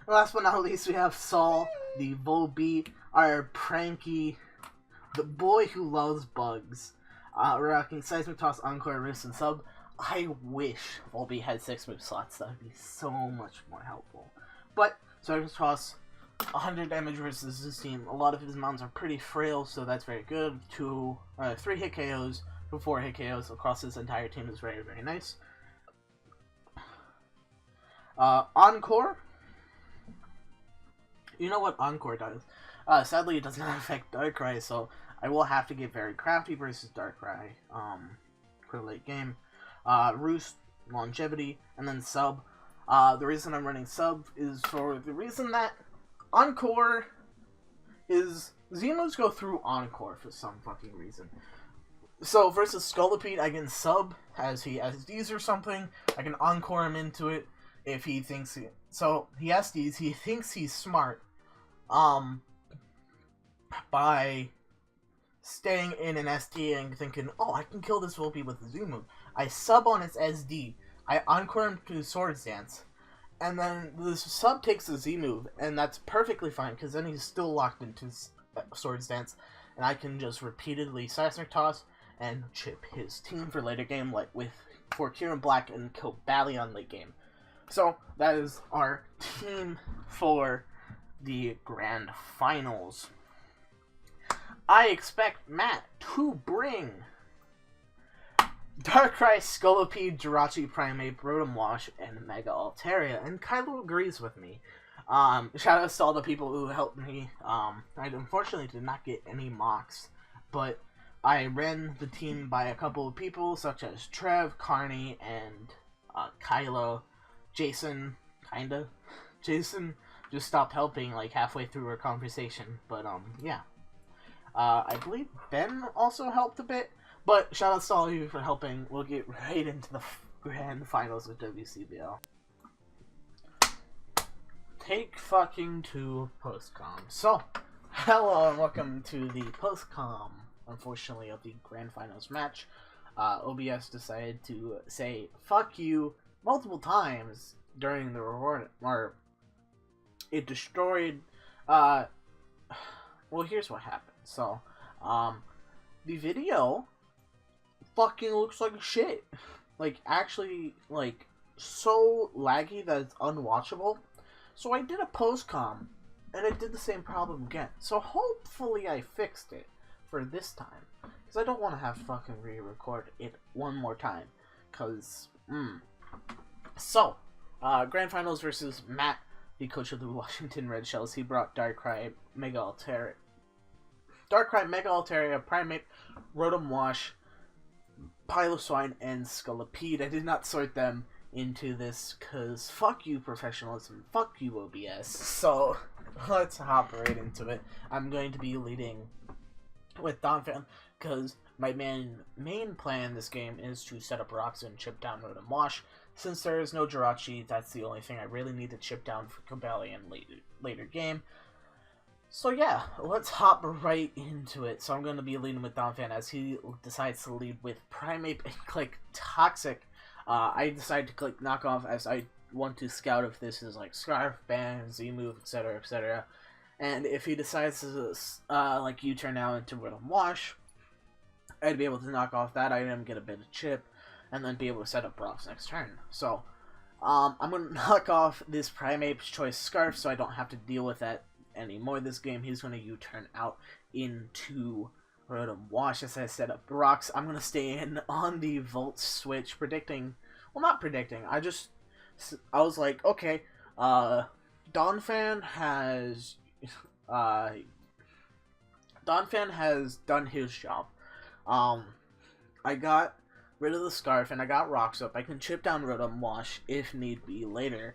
last but not least, we have Saul, the Volbeat, our pranky, the boy who loves bugs, rocking Seismic Toss, Encore, Wrist, and Sub. I wish Volbeat had 6 move slots. That would be so much more helpful. But Seismic Toss, 100 damage versus this team. A lot of his mounts are pretty frail, so that's very good. 3 hit KOs to 4 hit KOs across this entire team is very, very nice. Encore. You know what Encore does? Sadly, it does not affect Darkrai, so I will have to get very crafty versus Darkrai for late game. Roost, Longevity, and then Sub. The reason I'm running Sub is for the reason that Encore is... Z-moves go through Encore for some fucking reason. So versus Scolipede, I can Sub as he SDs or something. I can Encore him into it if he thinks he... So he SDs, he thinks he's smart. By staying in an SD and thinking, oh, I can kill this Volbeat with a Z-move. I Sub on its SD. I Encore him to Swords Dance. And then the Sub takes the Z-move, and that's perfectly fine, because then he's still locked into Swords Dance, and I can just repeatedly Seismic Toss and chip his team for later game, like for Kieran Black and kill Bally on late game. So, that is our team for the Grand Finals. I expect Matt to bring Darkrai, Scolipede, Jirachi, Primeape, Rotom Wash, and Mega Altaria, and Kylo agrees with me. Shout out to all the people who helped me. I unfortunately did not get any mocks, but I ran the team by a couple of people, such as Trev, Carney, and Kylo. Jason, kinda. Jason just stopped helping like halfway through our conversation, but yeah. I believe Ben also helped a bit. But shout out to all of you for helping. We'll get right into the Grand Finals of WCBL. Take fucking to postcom. So, hello and welcome to the postcom, unfortunately, of the Grand Finals match. OBS decided to say fuck you multiple times during the reward, or it destroyed, well, here's what happened. So, the video fucking looks like shit. Like, actually, like, so laggy that it's unwatchable. So I did a postcom, and it did the same problem again. So hopefully I fixed it for this time. Because I don't want to have to fucking re-record it one more time. Because, So, Grand Finals versus Matt, the coach of the Washington Red Shells. He brought Darkrai, Mega Altaria, Primeape, Rotom Wash, Piloswine, and Scolipede. I did not sort them into this because fuck you professionalism, fuck you OBS. So let's hop right into it. I'm going to be leading with Donphan because my main plan in this game is to set up rocks and chip down Rotom Wash. Since there is no Jirachi, that's the only thing I really need to chip down for Cobalion later game. So yeah, let's hop right into it. So I'm going to be leading with Donphan as he decides to lead with Primeape and click Toxic. I decided to click Knockoff as I want to scout if this is like Scarf, Ban, Z-Move, etc, etc. And if he decides to like U-turn now into Rotom Wash, I'd be able to knock off that item, get a bit of chip, and then be able to set up Brock's next turn. So I'm going to knock off this Primeape's Choice Scarf so I don't have to deal with that anymore this game. He's going to U-turn out into Rotom Wash as I set up rocks. I'm going to stay in on the Volt Switch, predicting, well, not predicting, I was like, okay, Donphan has done his job. I got rid of the Scarf and I got rocks up. I can chip down Rotom Wash if need be later.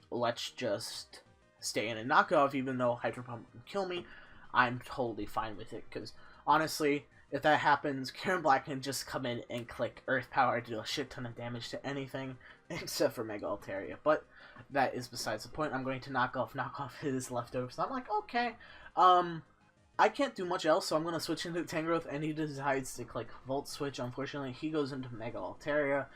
Let's just stay in and knock off, even though Hydro Pump can kill me. I'm totally fine with it, because honestly, if that happens, Karen Black can just come in and click Earth Power to do a shit ton of damage to anything except for Mega Altaria. But that is besides the point. I'm going to knock off his leftovers. I'm like, okay, I can't do much else, so I'm going to switch into Tangrowth, and he decides to click Volt Switch. Unfortunately, he goes into Mega Altaria.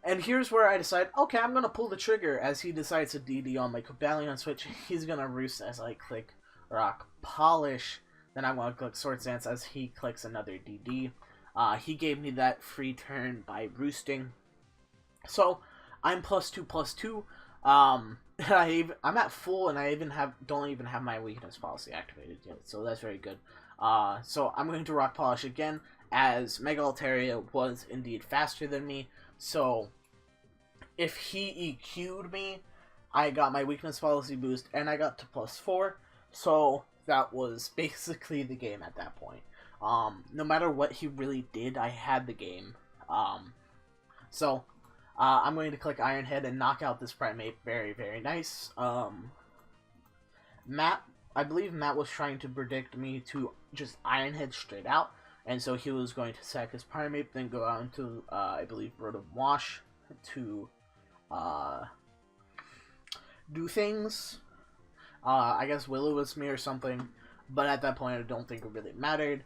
And here's where I decide, okay, I'm going to pull the trigger as he decides to DD on my Cobalion switch. He's going to roost as I click Rock Polish. Then I'm going to click Swords Dance as he clicks another DD. He gave me that free turn by roosting. So, I'm +2/+2. I'm at full, and I don't even have my weakness policy activated yet, so that's very good. So I'm going to Rock Polish again, as Mega Altaria was indeed faster than me. So if he EQ'd me, I got my weakness policy boost, and I got to +4. So that was basically the game at that point. No matter what he really did, I had the game. So I'm going to click Iron Head and knock out this Primate. Very, very nice. I believe Matt was trying to predict me to just Iron Head straight out, and so he was going to sack his Primate, then go out into, I believe, Rotom Wash to do things. I guess Will-O-Wisp me or something, but at that point I don't think it really mattered.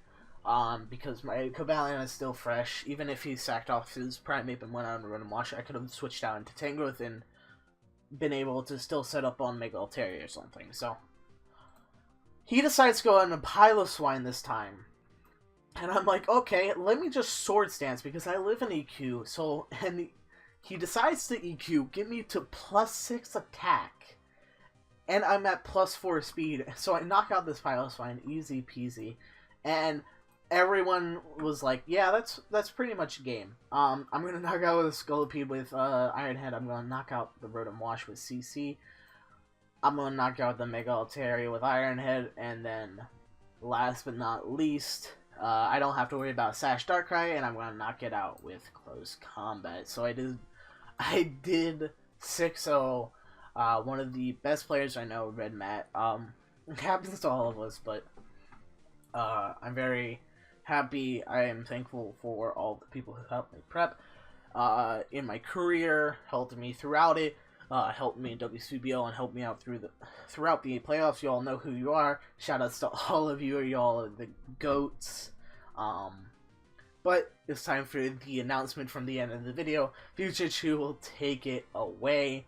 Because my Cobalion is still fresh. Even if he sacked off his Primate and went out and Rotom Wash, I could have switched out into Tangrowth and been able to still set up on Mega Altaria or something. So he decides to go on a Piloswine this time. And I'm like, okay, let me just Swords Dance because I live in EQ. So, and he decides to EQ, get me to +6 attack. And I'm at +4 speed. So I knock out this Piloswine, easy peasy. And everyone was like, yeah, that's pretty much game. I'm going to knock out the Scolipede with Iron Head. I'm going to knock out the Rotom Wash with CC. I'm going to knock out the Mega Altaria with Iron Head. And then, last but not least, I don't have to worry about Sash Darkrai, and I'm going to knock it out with Close Combat. So I did 6-0. One of the best players I know, Red Matt. It happens to all of us, but I'm very happy. I am thankful for all the people who helped me prep in my career, helped me throughout it, helped me in WCBL, and helped me out throughout the playoffs. You all know who you are. Shoutouts to all of you. Y'all are the GOATs. But it's time for the announcement from the end of the video. Future Chew will take it away.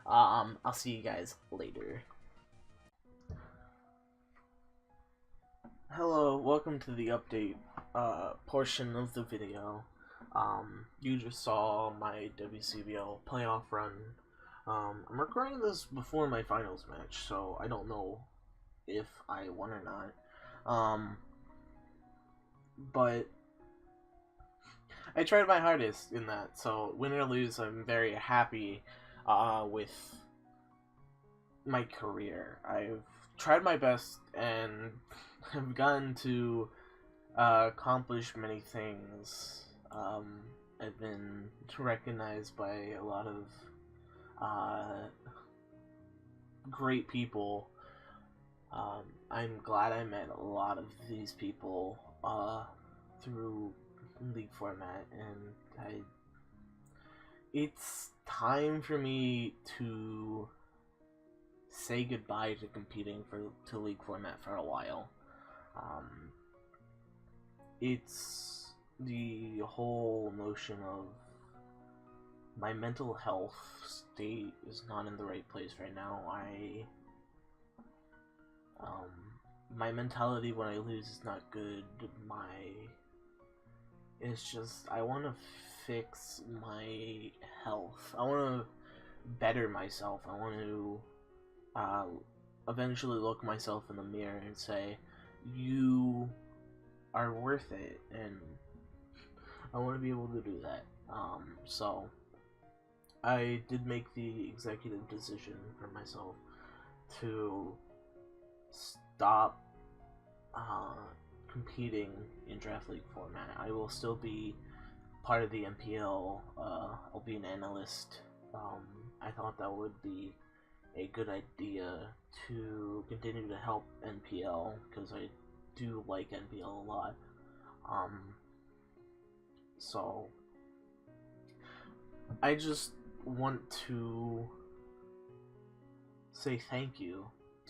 I'll see you guys later. Hello, welcome to the update portion of the video. You just saw my WCBL playoff run. I'm recording this before my finals match, so I don't know if I won or not. But I tried my hardest in that, so win or lose, I'm very happy with my career. I've tried my best and I've gotten to accomplish many things. I've been recognized by a lot of great people. I'm glad I met a lot of these people through League format, and it's time for me to say goodbye to competing to League format for a while. It's the whole notion of my mental health state is not in the right place right now. My mentality when I lose is not good. It's just, I want to fix my health. I want to better myself. I want to eventually look myself in the mirror and say, you are worth it, and I want to be able to do that. So I did make the executive decision for myself to stop competing in Draft League format. I will still be part of the MPL. I'll be an analyst. I thought that would be a good idea to continue to help NPL, because I do like NPL a lot. So I just want to say thank you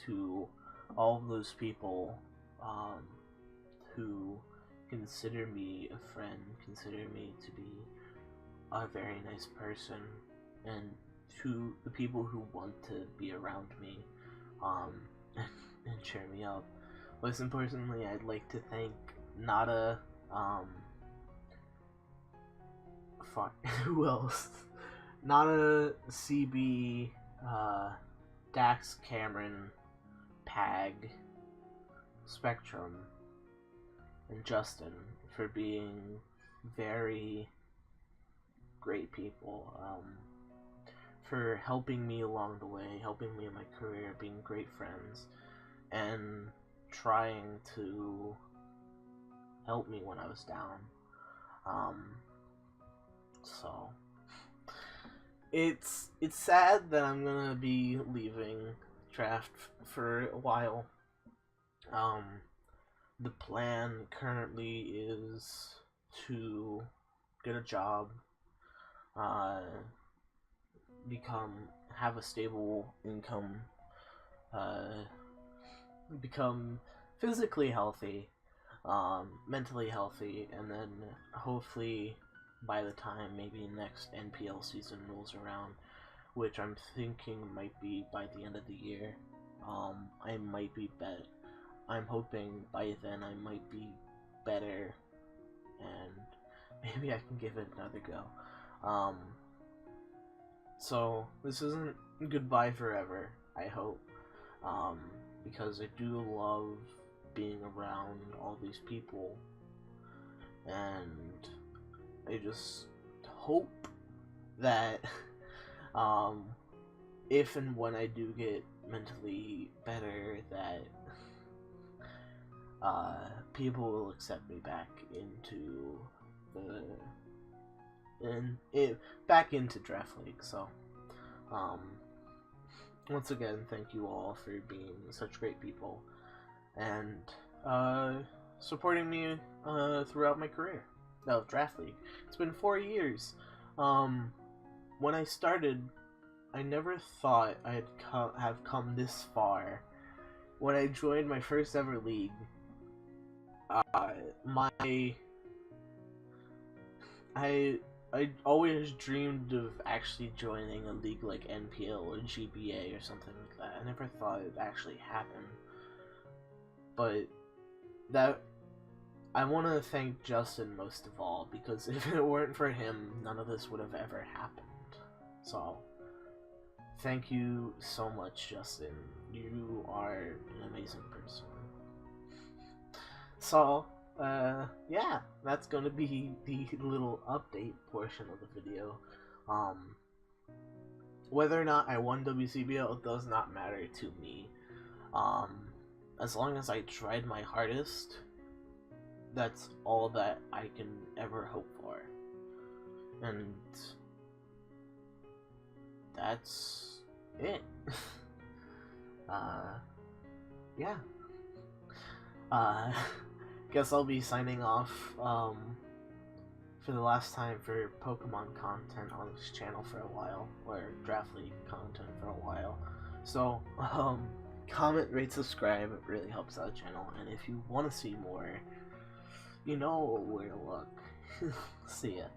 to all of those people who consider me a friend, consider me to be a very nice person, and to the people who want to be around me and cheer me up. Most importantly, I'd like to thank Nada, who else? Nada, CB, Dax, Cameron, Pag, Spectrum, and Justin for being very great people, for helping me along the way, helping me in my career, being great friends, and trying to help me when I was down. So it's sad that I'm gonna be leaving draft for a while. The plan currently is to get a job, have a stable income, become physically healthy, mentally healthy, and then hopefully by the time maybe next NPL season rolls around, which I'm thinking might be by the end of the year, I'm hoping by then I might be better, and maybe I can give it another go. So this isn't goodbye forever, I hope, because I do love being around all these people, and I just hope that if and when I do get mentally better, that people will accept me back into back into Draft League. So once again, thank you all for being such great people and supporting me throughout my career of Draft League. It's been 4 years. When I started, I never thought I'd have come this far. When I joined my first ever league, I always dreamed of actually joining a league like NPL or GBA or something like that. I never thought it would actually happen. But I want to thank Justin most of all, because if it weren't for him, none of this would have ever happened. So, thank you so much, Justin. You are an amazing person. So, yeah, that's gonna be the little update portion of the video. Whether or not I won WCBL does not matter to me. As long as I tried my hardest, that's all that I can ever hope for. And that's it. Yeah. Guess I'll be signing off for the last time for Pokemon content on this channel for a while, or Draft League content for a while. So, comment, rate, subscribe, it really helps out the channel, and if you want to see more, you know where to look. See ya.